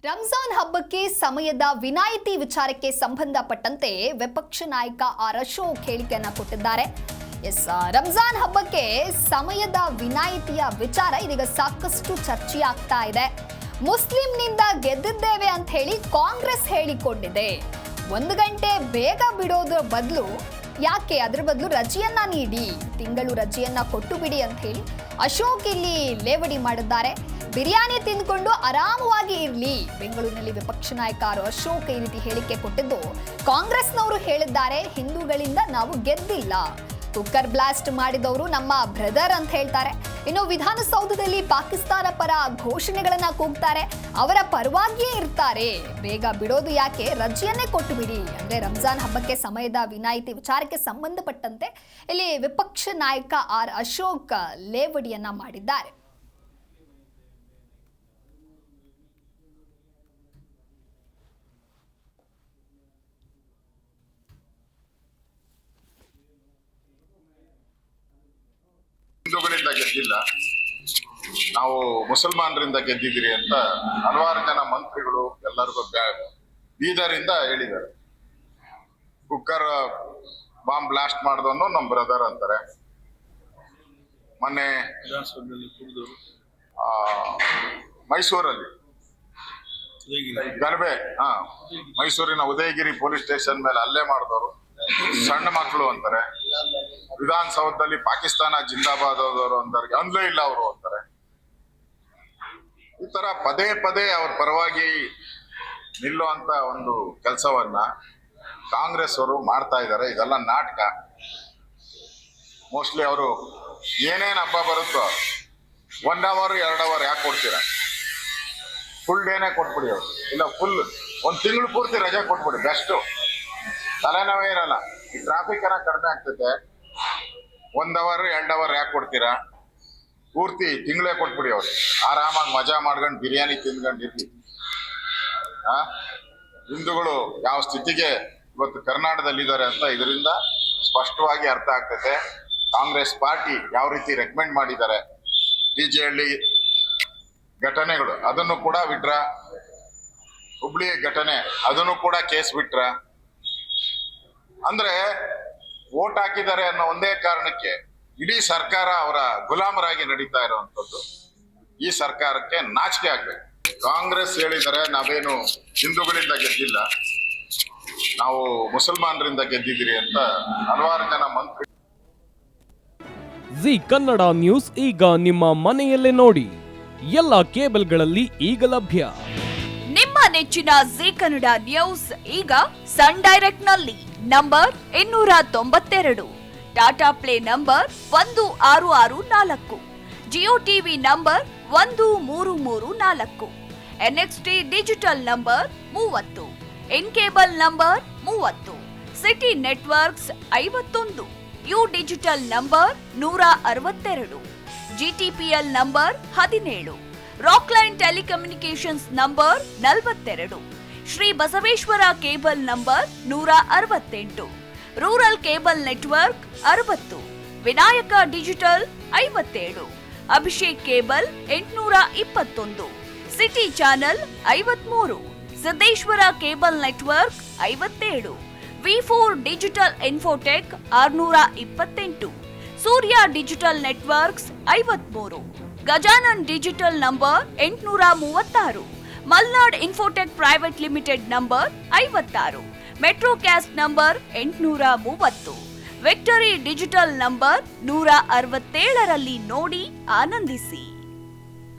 ರಂಜಾನ್ ಹಬ್ಬಕ್ಕೆ ಸಮಯದ ವಿನಾಯಿತಿ ವಿಚಾರಕ್ಕೆ ಸಂಬಂಧಪಟ್ಟಂತೆ ವಿಪಕ್ಷ ನಾಯಕ ಆರ್ ಅಶೋಕ್ ಹೇಳಿಕೆಯನ್ನ ಕೊಟ್ಟಿದ್ದಾರೆ. ರಂಜಾನ್ ಹಬ್ಬಕ್ಕೆ ಸಮಯದ ವಿನಾಯಿತಿಯ ವಿಚಾರ ಇದೀಗ ಸಾಕಷ್ಟು ಚರ್ಚೆಯಾಗ್ತಾ ಇದೆ. ಮುಸ್ಲಿಂನಿಂದ ಗೆದ್ದಿದ್ದೇವೆ ಅಂತ ಹೇಳಿ ಕಾಂಗ್ರೆಸ್ ಹೇಳಿಕೊಂಡಿದೆ. 1 ಗಂಟೆ ಬೇಗ ಬಿಡೋದ್ರ ಬದಲು ಯಾಕೆ ಅದರ ಬದಲು ರಜೆಯನ್ನ ನೀಡಿ, ತಿಂಗಳು ರಜೆಯನ್ನ ಕೊಟ್ಟು ಬಿಡಿ ಅಂತ ಹೇಳಿ ಅಶೋಕ್ ಇಲ್ಲಿ ಲೇವಡಿ ಮಾಡಿದ್ದಾರೆ. ಬಿರಿಯಾನಿ ತಿಂದುಕೊಂಡು ಆರಾಮವಾಗಿ ಇರಲಿ. ಬೆಂಗಳೂರಿನಲ್ಲಿ ವಿಪಕ್ಷ ನಾಯಕ ಅಶೋಕ್ ಈ ರೀತಿ ಹೇಳಿಕೆ ಕೊಟ್ಟಿದ್ದು, ಕಾಂಗ್ರೆಸ್ನವರು ಹೇಳಿದ್ದಾರೆ ಹಿಂದೂಗಳಿಂದ ನಾವು ಗೆದ್ದಿಲ್ಲ, ಕುಕ್ಕರ್ ಬ್ಲಾಸ್ಟ್ ಮಾಡಿದವರು ನಮ್ಮ ಬ್ರದರ್ ಅಂತ ಹೇಳ್ತಾರೆ. ಇನ್ನು ವಿಧಾನಸೌಧದಲ್ಲಿ ಪಾಕಿಸ್ತಾನ ಪರ ಘೋಷಣೆಗಳನ್ನ ಕೂಗ್ತಾರೆ. ಅವರ ಪರವಾಗಿಯೇ ಇರ್ತಾರೆ, ಬೇಗ ಬಿಡೋದು ಯಾಕೆ, ರಜೆಯನ್ನೇ ಕೊಟ್ಟು ಬಿಡಿ. ಅಂದ್ರೆ ರಂಜಾನ್ ಹಬ್ಬಕ್ಕೆ ಸಮಯದ ವಿನಾಯಿತಿ ವಿಚಾರಕ್ಕೆ ಸಂಬಂಧಪಟ್ಟಂತೆ ಇಲ್ಲಿ ವಿಪಕ್ಷ ನಾಯಕ ಆರ್ ಅಶೋಕ್ ಲೇವಡಿಯನ್ನ ಮಾಡಿದ್ದಾರೆ. ಹಿಂದೂಗಳಿಂದ ಗೆದ್ದಿಲ್ಲ, ನಾವು ಮುಸಲ್ಮಾನರಿಂದ ಗೆದ್ದಿದ್ದೀರಿ ಅಂತ ಹಲವಾರು ಜನ ಮಂತ್ರಿಗಳು ಎಲ್ಲರಿಗೂ ಬೀದರಿಂದ ಹೇಳಿದ್ದಾರೆ. ಕುಕ್ಕರ್ ಬಾಂಬ್ ಬ್ಲಾಸ್ಟ್ ಮಾಡಿದವನು ನಮ್ಮ ಬ್ರದರ್ ಅಂತಾರೆ. ಮೊನ್ನೆ ಮೈಸೂರಲ್ಲಿ ಗಲಭೆ, ಮೈಸೂರಿನ ಉದಯಗಿರಿ ಪೊಲೀಸ್ ಸ್ಟೇಷನ್ ಮೇಲೆ ಹಲ್ಲೆ ಮಾಡಿದವರು ಸಣ್ಣ ಮಕ್ಕಳು ಅಂತಾರೆ. ವಿಧಾನಸೌಧದಲ್ಲಿ ಪಾಕಿಸ್ತಾನ ಜಿಂದಾಬಾದ್ ಅಂತಾರೆ, ಅನ್ಲೇ ಇಲ್ಲ ಅವರು ಅಂತಾರೆ. ಈ ತರ ಪದೇ ಪದೇ ಅವ್ರ ಪರವಾಗಿ ನಿಲ್ಲುವಂತ ಒಂದು ಕೆಲಸವನ್ನ ಕಾಂಗ್ರೆಸ್ ಅವರು ಮಾಡ್ತಾ ಇದ್ದಾರೆ. ಇದೆಲ್ಲ ನಾಟಕ. ಮೋಸ್ಟ್ಲಿ ಅವರು ಏನೇನ್ ಹಬ್ಬ ಬರುತ್ತೋ 1 ಅವರ್ 2 ಅವರ್ ಯಾಕೆ ಕೊಡ್ತೀರಾ? ಫುಲ್ ಡೇನೇ ಕೊಟ್ಬಿಡಿ. ಅವ್ರು ಇಲ್ಲ ಫುಲ್ 1 ತಿಂಗಳು ಪೂರ್ತಿ ರಜೆ ಕೊಟ್ಬಿಡಿ, ಬೆಸ್ಟ್. ತಲೆನೋವೇ ಇರಲ್ಲ. ಈ ಟ್ರಾಫಿಕ್ ಎಲ್ಲ ಕಡಿಮೆ ಆಗ್ತೈತೆ. 1 ಅವರ್ 2 ಅವರ್ ಯಾಕೆ ಕೊಡ್ತೀರಾ? ಪೂರ್ತಿ ತಿಂಗಳೇ ಕೊಟ್ಬಿಡಿ. ಅವ್ರು ಆರಾಮಾಗಿ ಮಜಾ ಮಾಡ್ಕೊಂಡು ಬಿರಿಯಾನಿ ತಿಂದ್ಕೊಂಡು ಇರ್ಲಿ. ಹಿಂದೂಗಳು ಯಾವ ಸ್ಥಿತಿಗೆ ಇವತ್ತು ಕರ್ನಾಟಕದಲ್ಲಿದ್ದಾರೆ ಅಂತ ಇದರಿಂದ ಸ್ಪಷ್ಟವಾಗಿ ಅರ್ಥ ಆಗ್ತೈತೆ. ಕಾಂಗ್ರೆಸ್ ಪಾರ್ಟಿ ಯಾವ ರೀತಿ ರೆಕಮೆಂಡ್ ಮಾಡಿದ್ದಾರೆ. ಡಿಜೆಹಳ್ಳಿ ಘಟನೆಗಳು ಅದನ್ನು ಕೂಡ ಬಿಟ್ರ, ಹುಬ್ಳಿ ಘಟನೆ ಅದನ್ನು ಕೂಡ ಕೇಸ್ ಬಿಟ್ರ. ಅಂದ್ರೆ ವೋಟ್ ಹಾಕಿದ್ದಾರೆ ಅನ್ನೋ ಒಂದೇ ಕಾರಣಕ್ಕೆ ಇಡೀ ಸರ್ಕಾರ ಅವರ ಗುಲಾಮರಾಗಿ ನಡೀತಾ ಇರುವಂತದ್ದು. ಈ ಸರ್ಕಾರಕ್ಕೆ ನಾಚಿಕೆ ಆಗ್ಬೇಕು. ಕಾಂಗ್ರೆಸ್ ಹೇಳಿದರೆ ನಾವೇನು ಹಿಂದೂಗಳಿಂದ ಗೆದ್ದಿಲ್ಲ, ನಾವು ಮುಸಲ್ಮಾನರಿಂದ ಗೆದ್ದಿದ್ದೀರಿ ಅಂತ ಹಲವಾರು ಜನ ಮಂತ್ರಿ. ಜಿ ಕನ್ನಡ ನ್ಯೂಸ್ ಈಗ ನಿಮ್ಮ ಮನೆಯಲ್ಲೇ ನೋಡಿ. ಎಲ್ಲ ಕೇಬಲ್ಗಳಲ್ಲಿ ಈಗ ಲಭ್ಯ. ನಿಮ್ಮ ನೆಚ್ಚಿನ ಜಿ ಕನ್ನಡ ನ್ಯೂಸ್ ಈಗ ಸನ್ ಡೈರೆಕ್ಟ್ ನಲ್ಲಿ number 292, Tata Play number 1664, Jio TV number 1334, NXT digital number 30, in cable number 30, city networks 51, U digital number 162, GTPL number 17, Rockline telecommunications number 42, Shri Basaveshwara cable number 168, rural cable network 60, Vinayaka digital 57, Abhishek cable 821, city channel 53, Siddeshwara cable network 57, ವಿ4 digital infotech 628, Surya digital networks 53, Gajanan digital number 836, Malnad infotech private limited number 56, Metrocast number 830, Victory digital number 167ರಲ್ಲಿ ನೋಡಿ ಆನಂದಿಸಿ.